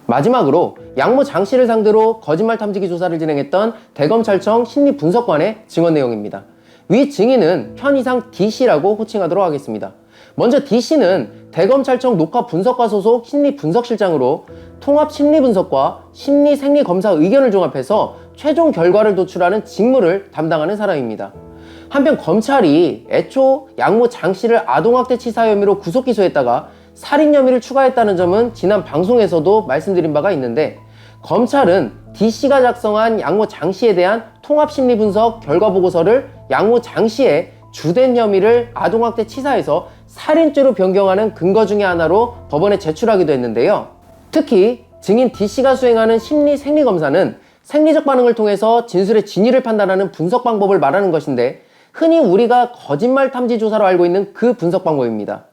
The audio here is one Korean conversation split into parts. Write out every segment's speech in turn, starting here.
마지막으로 양모 장 씨를 상대로 거짓말 탐지기 조사를 진행했던 대검찰청 심리분석관의 증언 내용입니다. 위 증인은 편의상 D씨라고 호칭하도록 하겠습니다. 먼저 D씨는 대검찰청 녹화분석과 소속 심리분석실장으로 통합심리분석과 심리생리검사 의견을 종합해서 최종 결과를 도출하는 직무를 담당하는 사람입니다. 한편 검찰이 애초 양모 장 씨를 아동학대 치사 혐의로 구속 기소했다가 살인 혐의를 추가했다는 점은 지난 방송에서도 말씀드린 바가 있는데, 검찰은 D씨가 작성한 양모 장 씨에 대한 통합심리분석 결과보고서를 양모 장 씨의 주된 혐의를 아동학대 치사에서 살인죄로 변경하는 근거 중의 하나로 법원에 제출하기도 했는데요. 특히 증인 D씨가 수행하는 심리생리검사는 생리적 반응을 통해서 진술의 진위를 판단하는 분석 방법을 말하는 것인데, 흔히 우리가 거짓말 탐지 조사로 알고 있는 그 분석 방법입니다.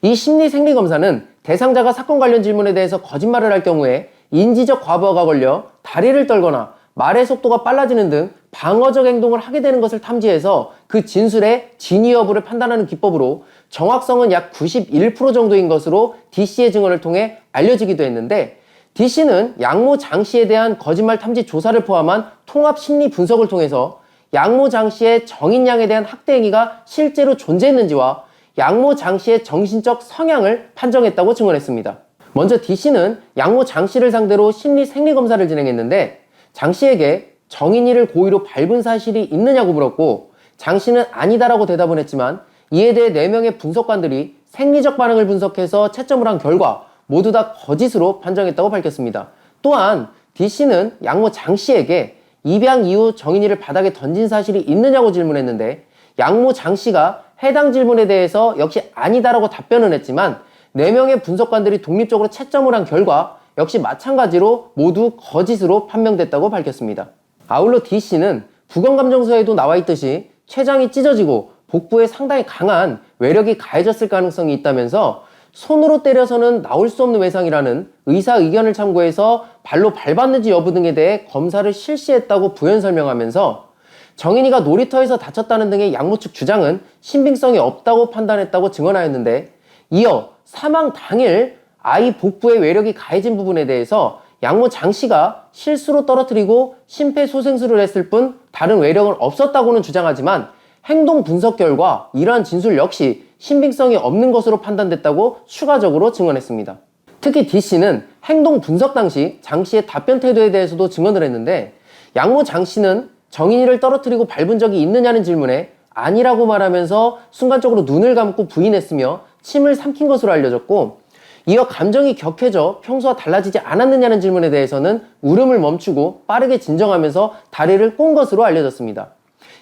이 심리생리검사는 대상자가 사건 관련 질문에 대해서 거짓말을 할 경우에 인지적 과부하가 걸려 다리를 떨거나 말의 속도가 빨라지는 등 방어적 행동을 하게 되는 것을 탐지해서 그 진술의 진위 여부를 판단하는 기법으로 정확성은 약 91% 정도인 것으로 D씨의 증언을 통해 알려지기도 했는데, D씨는 양모 장 씨에 대한 거짓말 탐지 조사를 포함한 통합 심리 분석을 통해서 양모 장 씨의 정인 양에 대한 학대 행위가 실제로 존재했는지와 양모 장 씨의 정신적 성향을 판정했다고 증언했습니다. 먼저 D씨는 양모 장 씨를 상대로 심리 생리검사를 진행했는데, 장 씨에게 정인이를 고의로 밟은 사실이 있느냐고 물었고, 장 씨는 아니다라고 대답은 했지만 이에 대해 4명의 분석관들이 생리적 반응을 분석해서 채점을 한 결과 모두 다 거짓으로 판정했다고 밝혔습니다. 또한 D씨는 양모 장 씨에게 입양 이후 정인이를 바닥에 던진 사실이 있느냐고 질문했는데, 양모 장 씨가 해당 질문에 대해서 역시 아니다라고 답변은 했지만 4명의 분석관들이 독립적으로 채점을 한 결과 역시 마찬가지로 모두 거짓으로 판명됐다고 밝혔습니다. 아울러 D씨는 부검감정서에도 나와 있듯이 췌장이 찢어지고 복부에 상당히 강한 외력이 가해졌을 가능성이 있다면서 손으로 때려서는 나올 수 없는 외상이라는 의사 의견을 참고해서 발로 밟았는지 여부 등에 대해 검사를 실시했다고 부연 설명하면서 정인이가 놀이터에서 다쳤다는 등의 양모 측 주장은 신빙성이 없다고 판단했다고 증언하였는데, 이어 사망 당일 아이 복부에 외력이 가해진 부분에 대해서 양모 장 씨가 실수로 떨어뜨리고 심폐소생술을 했을 뿐 다른 외력은 없었다고는 주장하지만 행동 분석 결과 이러한 진술 역시 신빙성이 없는 것으로 판단됐다고 추가적으로 증언했습니다. 특히 D씨는 행동 분석 당시 장 씨의 답변 태도에 대해서도 증언을 했는데, 양모 장 씨는 정인이를 떨어뜨리고 밟은 적이 있느냐는 질문에 아니라고 말하면서 순간적으로 눈을 감고 부인했으며 침을 삼킨 것으로 알려졌고, 이어 감정이 격해져 평소와 달라지지 않았느냐는 질문에 대해서는 울음을 멈추고 빠르게 진정하면서 다리를 꼰 것으로 알려졌습니다.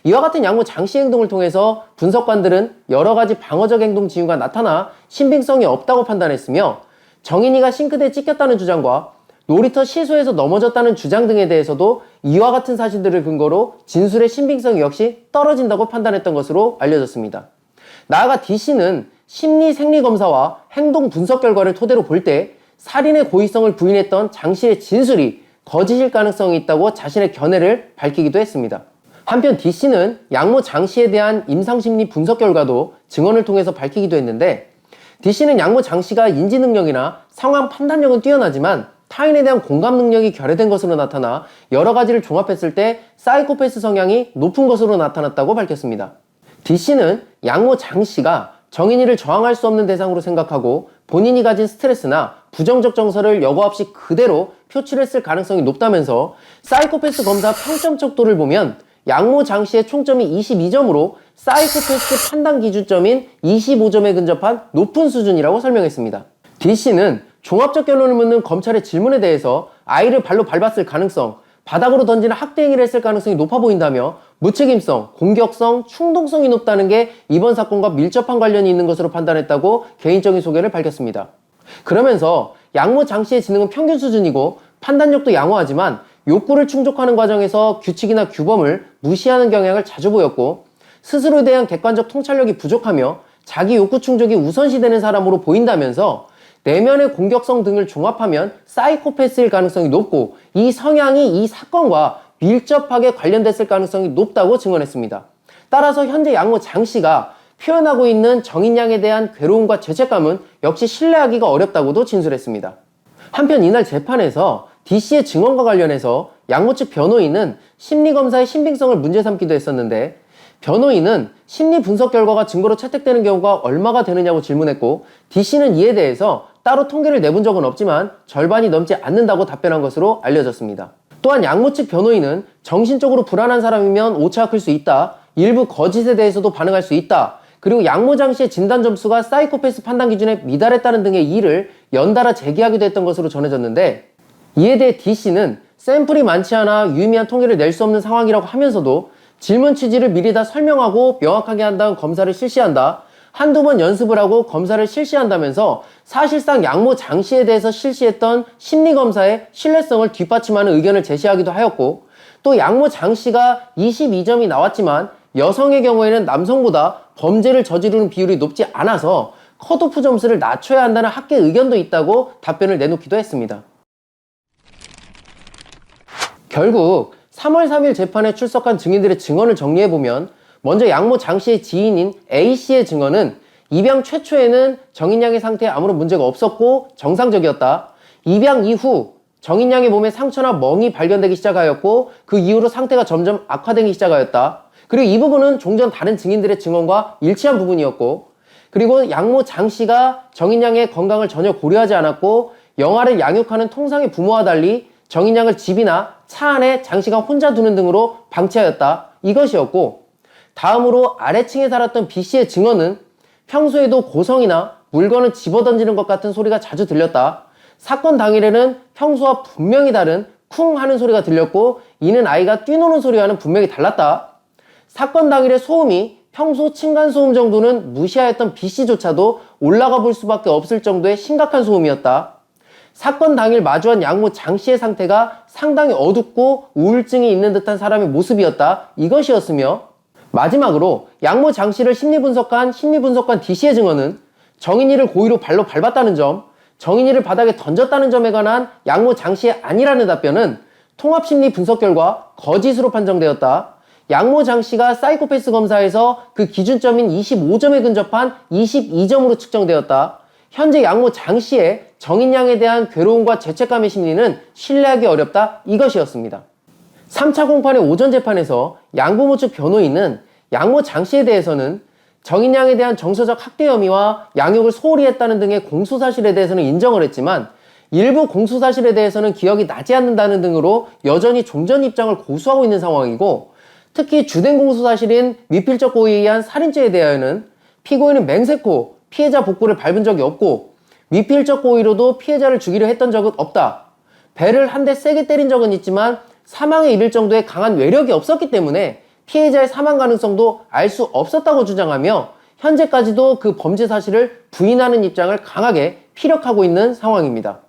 이와 같은 양모 장 씨 행동을 통해서 분석관들은 여러 가지 방어적 행동 징후가 나타나 신빙성이 없다고 판단했으며, 정인이가 싱크대에 찢겼다는 주장과 놀이터 시소에서 넘어졌다는 주장 등에 대해서도 이와 같은 사실들을 근거로 진술의 신빙성이 역시 떨어진다고 판단했던 것으로 알려졌습니다. 나아가 D씨는 심리 생리검사와 행동 분석 결과를 토대로 볼 때 살인의 고의성을 부인했던 장 씨의 진술이 거짓일 가능성이 있다고 자신의 견해를 밝히기도 했습니다. 한편 D씨는 양모 장 씨에 대한 임상심리 분석 결과도 증언을 통해서 밝히기도 했는데, D씨는 양모 장 씨가 인지 능력이나 상황 판단력은 뛰어나지만 타인에 대한 공감 능력이 결여된 것으로 나타나 여러 가지를 종합했을 때 사이코패스 성향이 높은 것으로 나타났다고 밝혔습니다. D씨는 양모 장 씨가 정인이를 저항할 수 없는 대상으로 생각하고 본인이 가진 스트레스나 부정적 정서를 여과 없이 그대로 표출했을 가능성이 높다면서 사이코패스 검사 평점 척도를 보면 양모 장 씨의 총점이 22점으로 사이코패스 판단 기준점인 25점에 근접한 높은 수준이라고 설명했습니다. D씨는 종합적 결론을 묻는 검찰의 질문에 대해서 아이를 발로 밟았을 가능성, 바닥으로 던지는 학대 행위를 했을 가능성이 높아 보인다며 무책임성, 공격성, 충동성이 높다는 게 이번 사건과 밀접한 관련이 있는 것으로 판단했다고 개인적인 소견을 밝혔습니다. 그러면서 양모 장 씨의 지능은 평균 수준이고 판단력도 양호하지만 욕구를 충족하는 과정에서 규칙이나 규범을 무시하는 경향을 자주 보였고, 스스로에 대한 객관적 통찰력이 부족하며 자기 욕구 충족이 우선시되는 사람으로 보인다면서 내면의 공격성 등을 종합하면 사이코패스일 가능성이 높고 이 성향이 이 사건과 밀접하게 관련됐을 가능성이 높다고 증언했습니다. 따라서 현재 양모 장 씨가 표현하고 있는 정인 양에 대한 괴로움과 죄책감은 역시 신뢰하기가 어렵다고도 진술했습니다. 한편 이날 재판에서 D씨의 증언과 관련해서 양모 측 변호인은 심리검사의 신빙성을 문제 삼기도 했었는데, 변호인은 심리 분석 결과가 증거로 채택되는 경우가 얼마가 되느냐고 질문했고, D씨는 이에 대해서 따로 통계를 내본 적은 없지만 절반이 넘지 않는다고 답변한 것으로 알려졌습니다. 또한 양모 측 변호인은 정신적으로 불안한 사람이면 오차가 클 수 있다, 일부 거짓에 대해서도 반응할 수 있다, 그리고 양모 장씨의 진단 점수가 사이코패스 판단 기준에 미달했다는 등의 이의를 연달아 제기하기도 했던 것으로 전해졌는데, 이에 대해 D씨는 샘플이 많지 않아 유의미한 통계를 낼 수 없는 상황이라고 하면서도 질문 취지를 미리 다 설명하고 명확하게 한 다음 검사를 실시한다, 한두 번 연습을 하고 검사를 실시한다면서 사실상 양모 장씨에 대해서 실시했던 심리검사의 신뢰성을 뒷받침하는 의견을 제시하기도 하였고, 또 양모 장씨가 22점이 나왔지만 여성의 경우에는 남성보다 범죄를 저지르는 비율이 높지 않아서 컷오프 점수를 낮춰야 한다는 학계 의견도 있다고 답변을 내놓기도 했습니다. 결국 3월 3일 재판에 출석한 증인들의 증언을 정리해보면, 먼저 양모 장씨의 지인인 A씨의 증언은 입양 최초에는 정인양의 상태에 아무런 문제가 없었고 정상적이었다. 입양 이후 정인양의 몸에 상처나 멍이 발견되기 시작하였고 그 이후로 상태가 점점 악화되기 시작하였다. 그리고 이 부분은 종전 다른 증인들의 증언과 일치한 부분이었고, 그리고 양모 장씨가 정인양의 건강을 전혀 고려하지 않았고 영아를 양육하는 통상의 부모와 달리 정인양을 집이나 차 안에 장씨가 혼자 두는 등으로 방치하였다. 이것이었고, 다음으로 아래층에 살았던 B씨의 증언은 평소에도 고성이나 물건을 집어던지는 것 같은 소리가 자주 들렸다. 사건 당일에는 평소와 분명히 다른 쿵 하는 소리가 들렸고 이는 아이가 뛰노는 소리와는 분명히 달랐다. 사건 당일의 소음이 평소 층간소음 정도는 무시하였던 B씨조차도 올라가 볼 수밖에 없을 정도의 심각한 소음이었다. 사건 당일 마주한 양모 장씨의 상태가 상당히 어둡고 우울증이 있는 듯한 사람의 모습이었다. 이것이었으며, 마지막으로 양모 장씨를 심리분석한 D씨의 증언은 정인이를 고의로 발로 밟았다는 점, 정인이를 바닥에 던졌다는 점에 관한 양모 장씨의 아니라는 답변은 통합심리 분석 결과 거짓으로 판정되었다. 양모 장씨가 사이코패스 검사에서 그 기준점인 25점에 근접한 22점으로 측정되었다. 현재 양모 장씨의 정인양에 대한 괴로움과 죄책감의 심리는 신뢰하기 어렵다. 이것이었습니다. 3차 공판의 오전 재판에서 양부모 측 변호인은 양모 장씨에 대해서는 정인양에 대한 정서적 학대 혐의와 양육을 소홀히 했다는 등의 공소사실에 대해서는 인정을 했지만 일부 공소사실에 대해서는 기억이 나지 않는다는 등으로 여전히 종전 입장을 고수하고 있는 상황이고, 특히 주된 공소사실인 미필적 고의에 의한 살인죄에 대하여는 피고인은 맹세코 피해자 복부를 밟은 적이 없고 미필적 고의로도 피해자를 죽이려 했던 적은 없다. 배를 한 대 세게 때린 적은 있지만 사망에 이를 정도의 강한 외력이 없었기 때문에 피해자의 사망 가능성도 알 수 없었다고 주장하며 현재까지도 그 범죄 사실을 부인하는 입장을 강하게 피력하고 있는 상황입니다.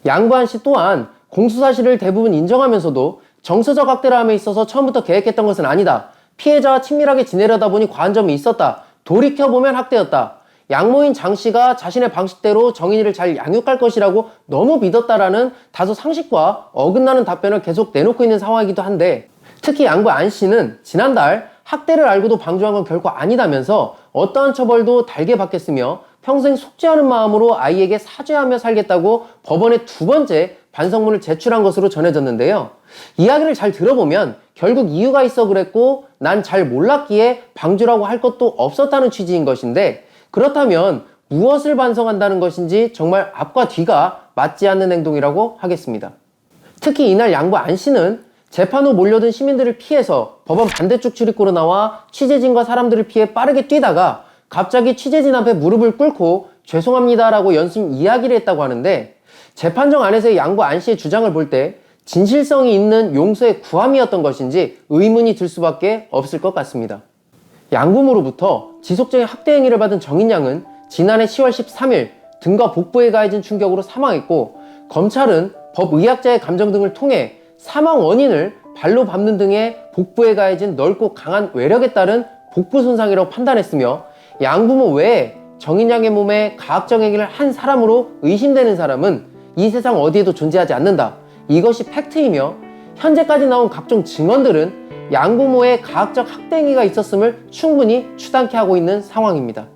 양부한 씨 또한 공소사실을 대부분 인정하면서도 정서적 학대를 함에 있어서 처음부터 계획했던 것은 아니다. 피해자와 친밀하게 지내려다 보니 과한 점이 있었다. 돌이켜보면 학대였다. 양모인 장씨가 자신의 방식대로 정인이를 잘 양육할 것이라고 너무 믿었다라는 다소 상식과 어긋나는 답변을 계속 내놓고 있는 상황이기도 한데, 특히 양부 안씨는 지난달 학대를 알고도 방조한 건 결코 아니다면서 어떠한 처벌도 달게 받겠으며 평생 속죄하는 마음으로 아이에게 사죄하며 살겠다고 법원에 2번째 반성문을 제출한 것으로 전해졌는데요. 이야기를 잘 들어보면 결국 이유가 있어 그랬고 난 잘 몰랐기에 방조라고 할 것도 없었다는 취지인 것인데, 그렇다면 무엇을 반성한다는 것인지 정말 앞과 뒤가 맞지 않는 행동이라고 하겠습니다. 특히 이날 양부 안씨는 재판 후 몰려든 시민들을 피해서 법원 반대쪽 출입구로 나와 취재진과 사람들을 피해 빠르게 뛰다가 갑자기 취재진 앞에 무릎을 꿇고 죄송합니다 라고 연신 이야기를 했다고 하는데, 재판정 안에서의 양부 안씨의 주장을 볼 때 진실성이 있는 용서의 구함이었던 것인지 의문이 들 수밖에 없을 것 같습니다. 양부모로부터 지속적인 학대 행위를 받은 정인양은 지난해 10월 13일 등과 복부에 가해진 충격으로 사망했고, 검찰은 법의학자의 감정 등을 통해 사망 원인을 발로 밟는 등의 복부에 가해진 넓고 강한 외력에 따른 복부 손상이라고 판단했으며, 양부모 외에 정인양의 몸에 가학적 행위를 한 사람으로 의심되는 사람은 이 세상 어디에도 존재하지 않는다. 이것이 팩트이며, 현재까지 나온 각종 증언들은 양부모의 가학적 학대 행위가 있었음을 충분히 추단케 하고 있는 상황입니다.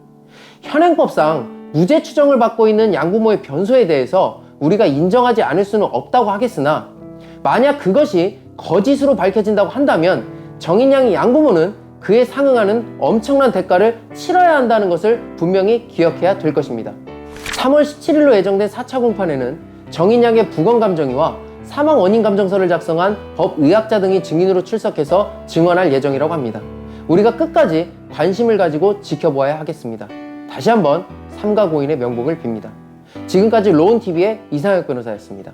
현행법상 무죄 추정을 받고 있는 양부모의 변소에 대해서 우리가 인정하지 않을 수는 없다고 하겠으나 만약 그것이 거짓으로 밝혀진다고 한다면 정인 양의 양부모는 그에 상응하는 엄청난 대가를 치러야 한다는 것을 분명히 기억해야 될 것입니다. 3월 17일로 예정된 4차 공판에는 정인 양의 부검 감정이와 사망 원인 감정서를 작성한 법의학자 등이 증인으로 출석해서 증언할 예정이라고 합니다. 우리가 끝까지 관심을 가지고 지켜보아야 하겠습니다. 다시 한번 삼가 고인의 명복을 빕니다. 지금까지 로운TV의 이상혁 변호사였습니다.